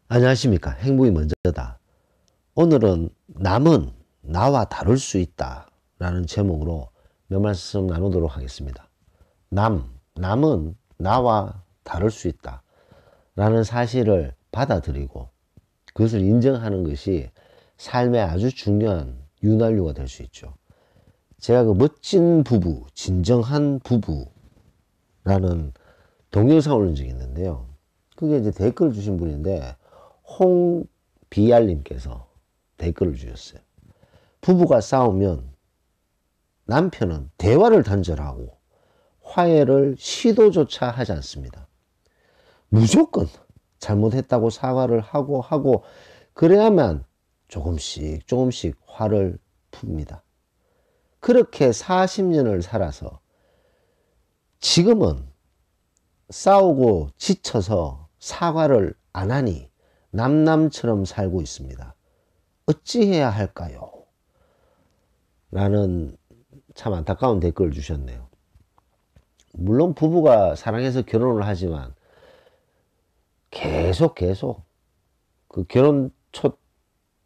안녕하십니까. 행복이 먼저다. 오늘은 남은 나와 다를 수 있다 라는 제목으로 몇 말씀 나누도록 하겠습니다. 남은 나와 다를 수 있다 라는 사실을 받아들이고 그것을 인정하는 것이 삶의 아주 중요한 윤활유가 될 수 있죠. 제가 그 멋진 부부, 진정한 부부라는 동영상을 올린 적이 있는데요. 그게 이제 댓글 주신 분인데 홍비알님께서 댓글을 주셨어요. 부부가 싸우면 남편은 대화를 단절하고 화해를 시도조차 하지 않습니다. 무조건 잘못했다고 사과를 하고 그래야만 조금씩 화를 풉니다. 그렇게 40년을 살아서 지금은 싸우고 지쳐서 사과를 안 하니 남남처럼 살고 있습니다. 어찌해야 할까요? 라는 참 안타까운 댓글을 주셨네요. 물론 부부가 사랑해서 결혼을 하지만 계속 그 결혼 첫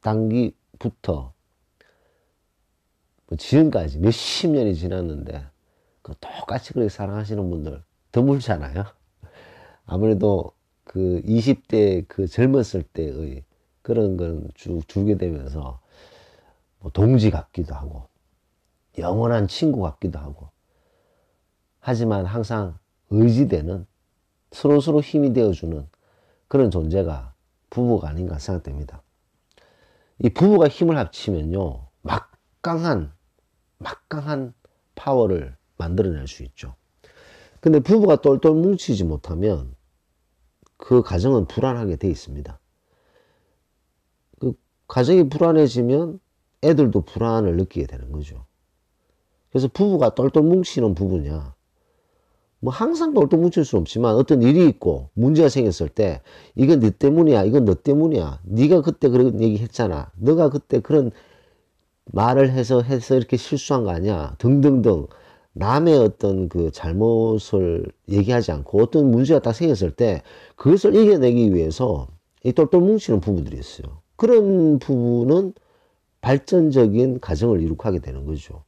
단기부터 지금까지 몇십 년이 지났는데 그 똑같이 그렇게 사랑하시는 분들 드물잖아요. 아무래도 그 20대 그 젊었을 때의 그런 건 쭉 주게 되면서 뭐 동지 같기도 하고 영원한 친구 같기도 하고 하지만 항상 의지되는 서로 힘이 되어주는 그런 존재가 부부가 아닌가 생각됩니다. 이 부부가 힘을 합치면요 막강한 파워를 만들어낼 수 있죠. 근데 부부가 똘똘 뭉치지 못하면 그 가정은 불안하게 돼 있습니다. 그 가정이 불안해지면 애들도 불안을 느끼게 되는 거죠. 그래서 부부가 똘똘 뭉치는 부부냐, 뭐 항상 똘똘 뭉칠 수 없지만 어떤 일이 있고 문제가 생겼을 때 이건 네 때문이야, 이건 너 때문이야, 네가 그때 그런 얘기 했잖아, 너가 그때 그런 말을 해서 이렇게 실수한 거 아니야 등등등 남의 어떤 그 잘못을 얘기하지 않고 어떤 문제가 딱 생겼을 때 그것을 이겨내기 위해서 이 똘똘 뭉치는 부부들이 있어요. 그런 부부는 발전적인 가정을 이룩하게 되는 거죠.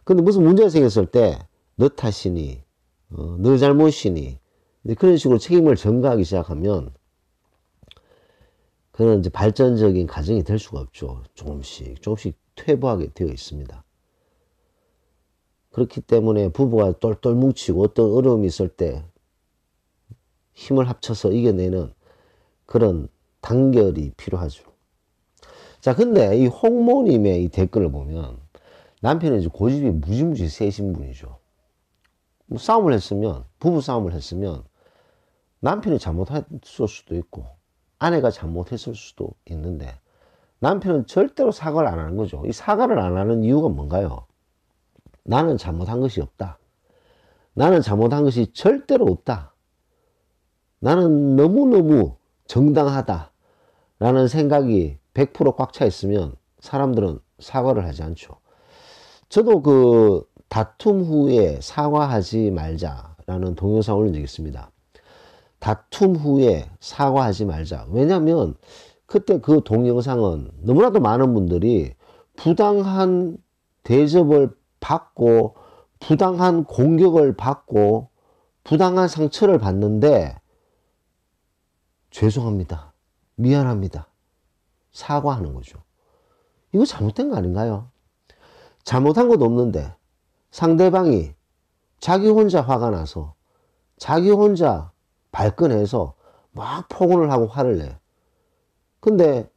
근데 무슨 문제가 생겼을 때 너 탓이니 너 잘못이니 그런 식으로 책임을 전가하기 시작하면 그런 이제 발전적인 가정이 될 수가 없죠. 조금씩 퇴보하게 되어 있습니다. 그렇기 때문에 부부가 똘똘 뭉치고 어떤 어려움이 있을 때 힘을 합쳐서 이겨내는 그런 단결이 필요하죠. 자, 근데 이 홍모님의 이 댓글을 보면 남편은 이제 고집이 무지무지 세신 분이죠. 뭐 싸움을 했으면, 부부 싸움을 했으면 남편이 잘못했을 수도 있고 아내가 잘못했을 수도 있는데 남편은 절대로 사과를 안 하는 거죠. 이 사과를 안 하는 이유가 뭔가요? 나는 잘못한 것이 없다. 나는 잘못한 것이 절대로 없다. 나는 너무너무 정당하다. 라는 생각이 100% 꽉 차 있으면 사람들은 사과를 하지 않죠. 저도 그 다툼 후에 사과하지 말자라는 동영상 올린 적이 있습니다. 다툼 후에 사과하지 말자. 왜냐하면 그때 그 동영상은 너무나도 많은 분들이 부당한 대접을 받고 부당한 공격을 받고 부당한 상처를 받는데 죄송합니다, 미안합니다, 사과하는 거죠. 이거 잘못된 거 아닌가요? 잘못한 것도 없는데 상대방이 자기 혼자 화가 나서 자기 혼자 발끈해서 막 폭언을 하고 화를 내. 근데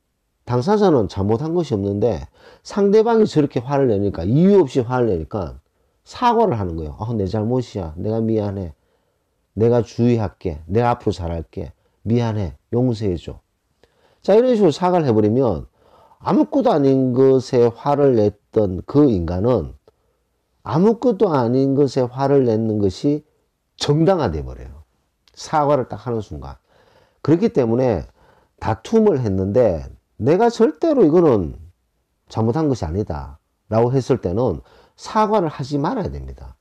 당사자는 잘못한 것이 없는데 상대방이 저렇게 화를 내니까, 이유 없이 화를 내니까 사과를 하는 거예요. 내 잘못이야, 내가 미안해, 내가 주의할게, 내가 앞으로 잘할게, 미안해, 용서해줘. 자, 이런 식으로 사과를 해버리면 아무것도 아닌 것에 화를 냈던 그 인간은 아무것도 아닌 것에 화를 내는 것이 정당화돼 버려요. 사과를 딱 하는 순간. 그렇기 때문에 다툼을 했는데 내가 절대로 이거는 잘못한 것이 아니다 라고 했을 때는 사과를 하지 말아야 됩니다.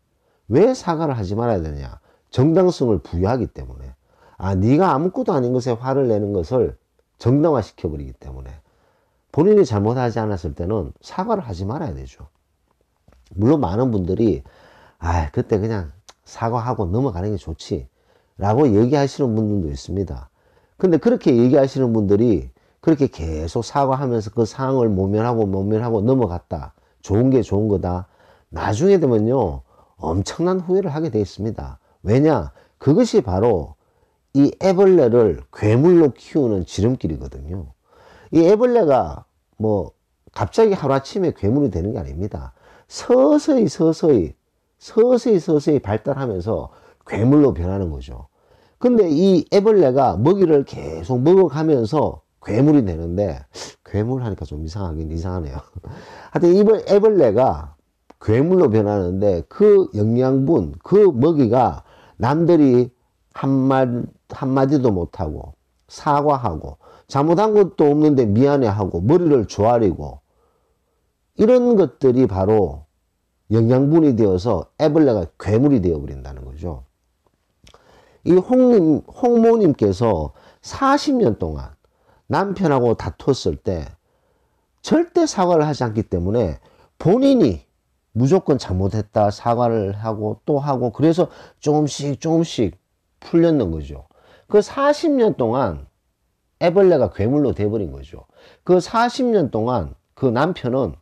왜 사과를 하지 말아야 되냐? 정당성을 부여하기 때문에. 네가 아무것도 아닌 것에 화를 내는 것을 정당화 시켜버리기 때문에 본인이 잘못하지 않았을 때는 사과를 하지 말아야 되죠. 물론 많은 분들이 그때 그냥 사과하고 넘어가는 게 좋지 라고 얘기하시는 분들도 있습니다. 근데 그렇게 얘기하시는 분들이 그렇게 계속 사과하면서 그 상황을 모면하고 넘어갔다. 좋은 게 좋은 거다. 나중에 되면요, 엄청난 후회를 하게 되어 있습니다. 왜냐? 그것이 바로 이 애벌레를 괴물로 키우는 지름길이거든요. 이 애벌레가 뭐 갑자기 하루아침에 괴물이 되는 게 아닙니다. 서서히 발달하면서 괴물로 변하는 거죠. 근데 이 애벌레가 먹이를 계속 먹어가면서 괴물이 되는데, 괴물 하니까 좀 이상하긴 이상하네요. 하여튼 이 애벌레가 괴물로 변하는데 그 영양분, 그 먹이가 남들이 한마디도 못하고 사과하고 잘못한 것도 없는데 미안해하고 머리를 조아리고 이런 것들이 바로 영양분이 되어서 애벌레가 괴물이 되어버린다는 거죠. 이 홍모님께서 40년 동안 남편하고 다퉜을 때 절대 사과를 하지 않기 때문에 본인이 무조건 잘못했다 사과를 하고 또 하고 그래서 조금씩 풀렸는 거죠. 그 40년 동안 애벌레가 괴물로 돼버린 거죠. 그 40년 동안 그 남편은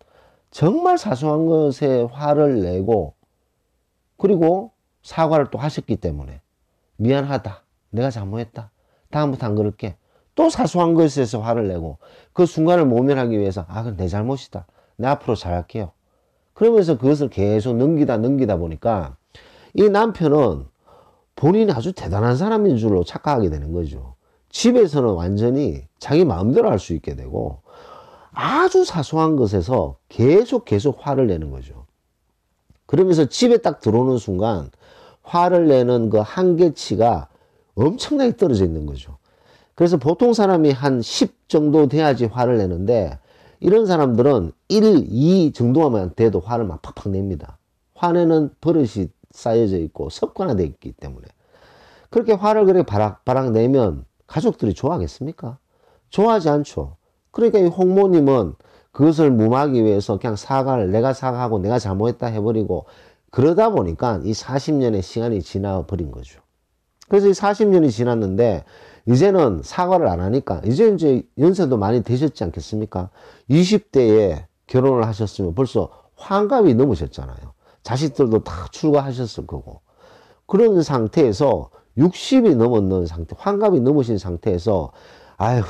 정말 사소한 것에 화를 내고 그리고 사과를 또 하셨기 때문에 미안하다. 내가 잘못했다. 다음부터 안 그럴게. 또 사소한 것에서 화를 내고 그 순간을 모면하기 위해서 그건 내 잘못이다. 내 앞으로 잘할게요. 그러면서 그것을 계속 넘기다 보니까 이 남편은 본인이 아주 대단한 사람인 줄로 착각하게 되는 거죠. 집에서는 완전히 자기 마음대로 할 수 있게 되고 아주 사소한 것에서 계속 화를 내는 거죠. 그러면서 집에 딱 들어오는 순간 화를 내는 그 한계치가 엄청나게 떨어져 있는 거죠. 그래서 보통 사람이 한 10 정도 돼야지 화를 내는데 이런 사람들은 1, 2 정도만 돼도 화를 막 팍팍 냅니다. 화내는 버릇이 쌓여져 있고 습관화되어 있기 때문에. 그렇게 화를 그렇게 바락 내면 가족들이 좋아하겠습니까? 좋아하지 않죠. 그러니까 이 홍모님은 그것을 무마하기 위해서 그냥 내가 사과하고 내가 잘못했다 해버리고 그러다 보니까 이 40년의 시간이 지나버린 거죠. 그래서 이 40년이 지났는데 이제는 사과를 안 하니까 이제 연세도 많이 되셨지 않겠습니까? 20대에 결혼을 하셨으면 벌써 환갑이 넘으셨잖아요. 자식들도 다 출가하셨을 거고. 그런 상태에서 60이 넘었는 상태, 환갑이 넘으신 상태에서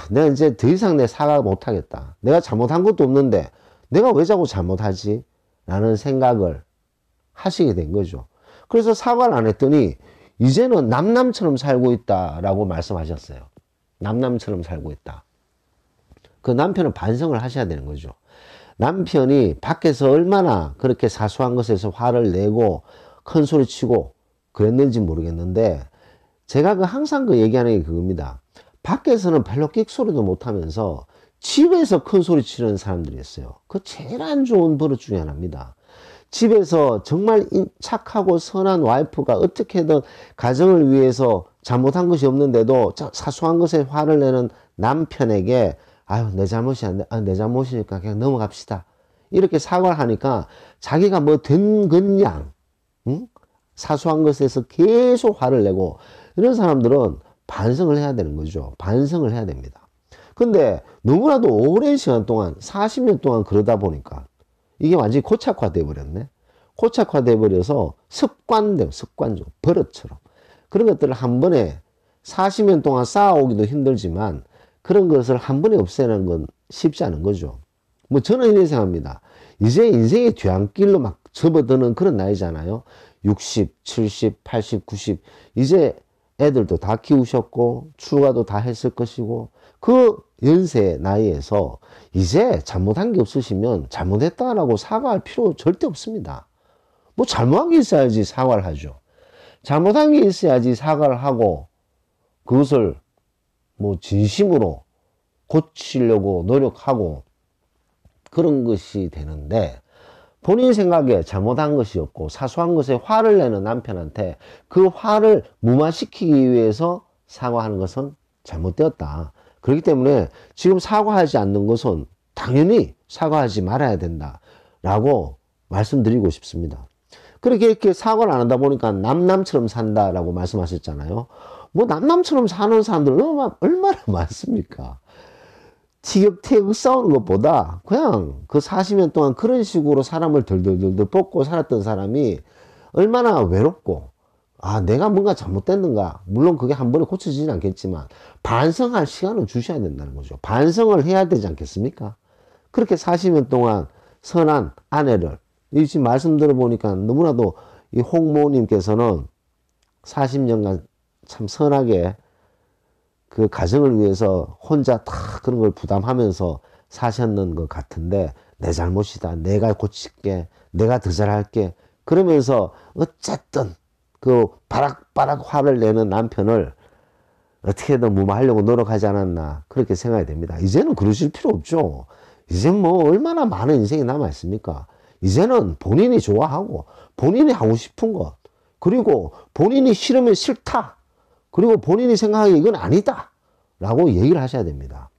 내가 이제 더 이상 내 사과 못 하겠다. 내가 잘못한 것도 없는데 내가 왜 자꾸 잘못하지? 라는 생각을 하시게 된 거죠. 그래서 사과를 안 했더니 이제는 남남처럼 살고 있다라고 말씀하셨어요. 남남처럼 살고 있다. 그 남편은 반성을 하셔야 되는 거죠. 남편이 밖에서 얼마나 그렇게 사소한 것에서 화를 내고 큰 소리 치고 그랬는지 모르겠는데 제가 항상 얘기하는 게 그겁니다. 밖에서는 별로 끽소리도 못하면서 집에서 큰 소리 치는 사람들이 있어요. 그 제일 안 좋은 버릇 중에 하나입니다. 집에서 정말 착하고 선한 와이프가 어떻게든 가정을 위해서 잘못한 것이 없는데도 사소한 것에 화를 내는 남편에게 내 잘못이니까 그냥 넘어갑시다. 이렇게 사과를 하니까 자기가 뭐 된 것냥 사소한 것에서 계속 화를 내고 이런 사람들은 반성을 해야 되는 거죠. 반성을 해야 됩니다. 근데 너무나도 오랜 시간 동안 40년 동안 그러다 보니까 이게 완전히 고착화돼 버렸네. 고착화돼 버려서 습관적 버릇처럼 그런 것들을 한 번에 40년 동안 쌓아오기도 힘들지만 그런 것을 한 번에 없애는 건 쉽지 않은 거죠. 뭐 저는 이렇게 생각합니다. 이제 인생의 뒤안길로 막 접어드는 그런 나이잖아요. 60, 70, 80, 90 이제 애들도 다 키우셨고 출가도 다 했을 것이고 그 연세 나이에서 이제 잘못한 게 없으시면 잘못했다라고 사과할 필요 절대 없습니다. 뭐 잘못한 게 있어야지 사과를 하죠. 잘못한 게 있어야지 사과를 하고 그것을 뭐 진심으로 고치려고 노력하고 그런 것이 되는데 본인 생각에 잘못한 것이 없고 사소한 것에 화를 내는 남편한테 그 화를 무마시키기 위해서 사과하는 것은 잘못되었다. 그렇기 때문에 지금 사과하지 않는 것은 당연히 사과하지 말아야 된다라고 말씀드리고 싶습니다. 그렇게 이렇게 사과를 안 하다 보니까 남남처럼 산다라고 말씀하셨잖아요. 뭐 남남처럼 사는 사람들 얼마나 많습니까? 티격태격 싸우는 것보다 그냥 그 40년 동안 그런 식으로 사람을 덜덜덜 뽑고 살았던 사람이 얼마나 외롭고, 아, 내가 뭔가 잘못됐는가. 물론 그게 한 번에 고쳐지진 않겠지만 반성할 시간을 주셔야 된다는 거죠. 반성을 해야 되지 않겠습니까? 그렇게 40년 동안 선한 아내를, 이 지금 말씀 들어보니까 너무나도 이 홍모님께서는 40년간 참 선하게 그 가정을 위해서 혼자 다 그런 걸 부담하면서 사셨는 것 같은데, 내 잘못이다, 내가 고칠게, 내가 더 잘할게, 그러면서 어쨌든 그 바락바락 화를 내는 남편을 어떻게든 무마하려고 노력하지 않았나, 그렇게 생각이 됩니다. 이제는 그러실 필요 없죠. 이제 뭐 얼마나 많은 인생이 남아 있습니까? 이제는 본인이 좋아하고 본인이 하고 싶은 것, 그리고 본인이 싫으면 싫다, 그리고 본인이 생각하기에 이건 아니다 라고 얘기를 하셔야 됩니다.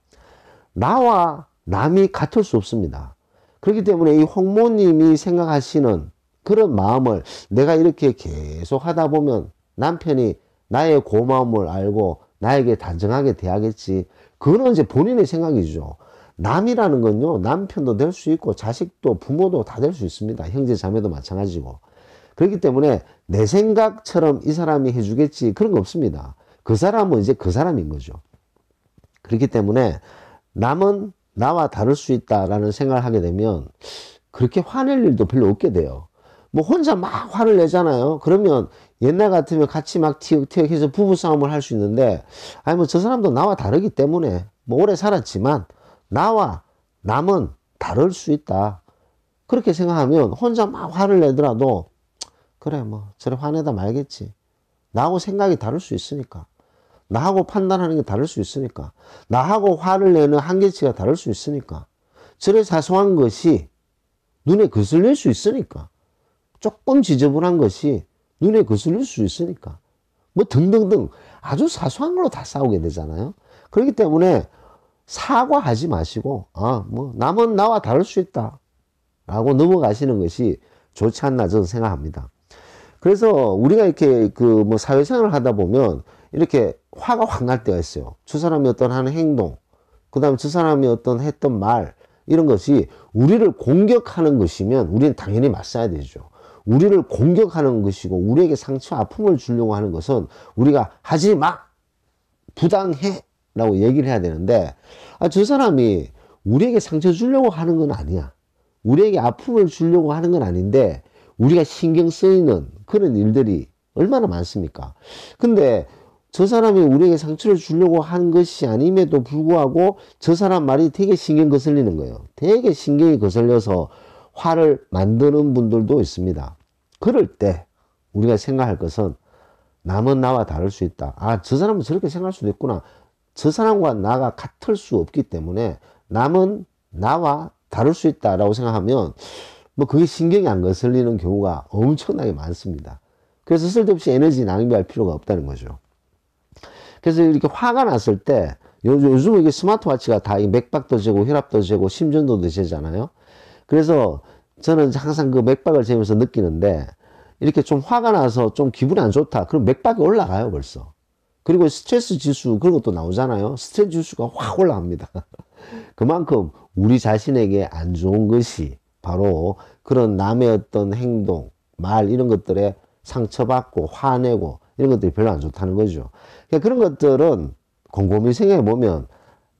나와 남이 같을 수 없습니다. 그렇기 때문에 이 홍모님이 생각하시는 그런 마음을 내가 이렇게 계속 하다 보면 남편이 나의 고마움을 알고 나에게 단정하게 대하겠지, 그거는 이제 본인의 생각이죠. 남이라는 건요, 남편도 될 수 있고 자식도 부모도 다 될 수 있습니다. 형제 자매도 마찬가지고. 그렇기 때문에 내 생각처럼 이 사람이 해주겠지, 그런 거 없습니다. 그 사람은 이제 그 사람인 거죠. 그렇기 때문에 남은 나와 다를 수 있다라는 생각을 하게 되면 그렇게 화낼 일도 별로 없게 돼요. 뭐 혼자 막 화를 내잖아요. 그러면 옛날 같으면 같이 막 티격태격 해서 부부싸움을 할 수 있는데, 아니 뭐 저 사람도 나와 다르기 때문에 뭐 오래 살았지만 나와 남은 다를 수 있다, 그렇게 생각하면 혼자 막 화를 내더라도 그래 뭐 저래 화내다 말겠지, 나하고 생각이 다를 수 있으니까, 나하고 판단하는 게 다를 수 있으니까, 나하고 화를 내는 한계치가 다를 수 있으니까, 저래 사소한 것이 눈에 거슬릴 수 있으니까, 조금 지저분한 것이 눈에 거슬릴 수 있으니까, 뭐 등등등 아주 사소한 걸로 다 싸우게 되잖아요. 그렇기 때문에 사과하지 마시고, 아, 뭐 남은 나와 다를 수 있다 라고 넘어가시는 것이 좋지 않나 저는 생각합니다. 그래서 우리가 이렇게 그 뭐 사회생활을 하다 보면 이렇게 화가 확 날 때가 있어요. 저 사람이 어떤 하는 행동, 그 다음에 저 사람이 어떤 했던 말, 이런 것이 우리를 공격하는 것이면 우리는 당연히 맞서야 되죠. 우리를 공격하는 것이고 우리에게 상처, 아픔을 주려고 하는 것은 우리가 하지 마! 부당해! 라고 얘기를 해야 되는데, 아, 저 사람이 우리에게 상처 주려고 하는 건 아니야. 우리에게 아픔을 주려고 하는 건 아닌데 우리가 신경 쓰이는 그런 일들이 얼마나 많습니까? 근데 저 사람이 우리에게 상처를 주려고 하는 것이 아님에도 불구하고 저 사람 말이 되게 신경 거슬리는 거예요. 되게 신경이 거슬려서 화를 만드는 분들도 있습니다. 그럴 때 우리가 생각할 것은 남은 나와 다를 수 있다. 아, 저 사람은 저렇게 생각할 수도 있구나. 저 사람과 나가 같을 수 없기 때문에 남은 나와 다를 수 있다라고 생각하면 뭐 그게 신경이 안 거슬리는 경우가 엄청나게 많습니다. 그래서 쓸데없이 에너지 낭비할 필요가 없다는 거죠. 그래서 이렇게 화가 났을 때 요즘 이게 스마트워치가 다 맥박도 재고 혈압도 재고 심전도도 재잖아요. 그래서 저는 항상 그 맥박을 재면서 느끼는데, 이렇게 좀 화가 나서 좀 기분이 안 좋다, 그럼 맥박이 올라가요 벌써. 그리고 스트레스 지수 그런 것도 나오잖아요. 스트레스 지수가 확 올라갑니다. 그만큼 우리 자신에게 안 좋은 것이 바로 그런 남의 어떤 행동, 말, 이런 것들에 상처받고 화내고 이런 것들이 별로 안 좋다는 거죠. 그러니까 그런 것들은 곰곰이 생각해 보면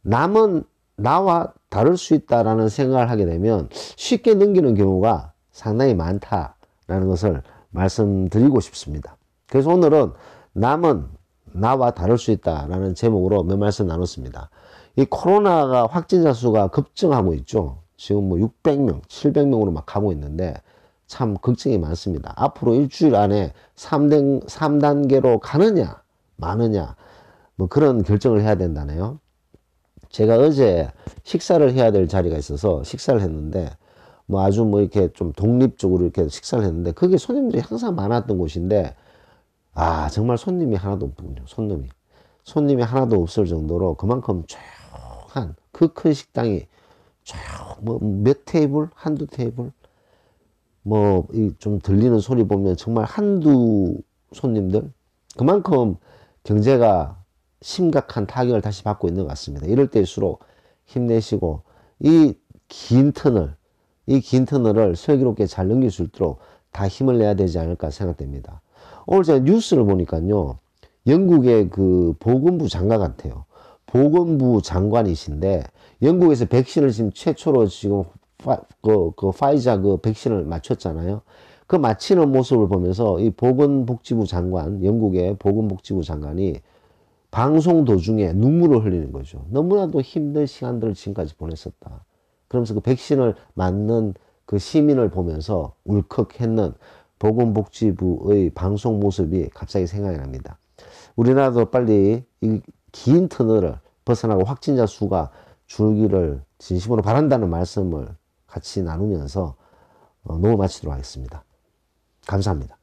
남은 나와 다를 수 있다라는 생각을 하게 되면 쉽게 넘기는 경우가 상당히 많다라는 것을 말씀드리고 싶습니다. 그래서 오늘은 남은 나와 다를 수 있다라는 제목으로 몇 말씀 나눴습니다. 이 코로나가 확진자 수가 급증하고 있죠. 지금 뭐 600명, 700명으로 막 가고 있는데 참 걱정이 많습니다. 앞으로 일주일 안에 3단계로 가느냐 마느냐 뭐 그런 결정을 해야 된다네요. 제가 어제 식사를 해야 될 자리가 있어서 식사를 했는데, 뭐 아주 뭐 이렇게 좀 독립적으로 이렇게 식사를 했는데 그게 손님들이 항상 많았던 곳인데, 아, 정말 손님이 하나도 없군요. 손님이. 손님이 하나도 없을 정도로 그만큼 조용한 그 큰 식당이 뭐 몇 테이블, 한두 테이블, 뭐 좀 들리는 소리 보면 정말 한두 손님들, 그만큼 경제가 심각한 타격을 다시 받고 있는 것 같습니다. 이럴 때일수록 힘내시고 이 긴 터널을 슬기롭게 잘 넘길 수 있도록 다 힘을 내야 되지 않을까 생각됩니다. 오늘 제가 뉴스를 보니까요, 영국의 그 보건부 장관 같아요. 보건부 장관이신데 영국에서 백신을 지금 최초로 지금 파이자 그 백신을 맞췄잖아요. 그 마치는 모습을 보면서 이 보건복지부 장관, 영국의 보건복지부 장관이 방송 도중에 눈물을 흘리는 거죠. 너무나도 힘든 시간들을 지금까지 보냈었다. 그러면서 그 백신을 맞는 그 시민을 보면서 울컥했는 보건복지부의 방송 모습이 갑자기 생각이 납니다. 우리나라도 빨리 이 긴 터널을 벗어나고 확진자 수가 줄기를 진심으로 바란다는 말씀을 같이 나누면서 녹음 마치도록 하겠습니다. 감사합니다.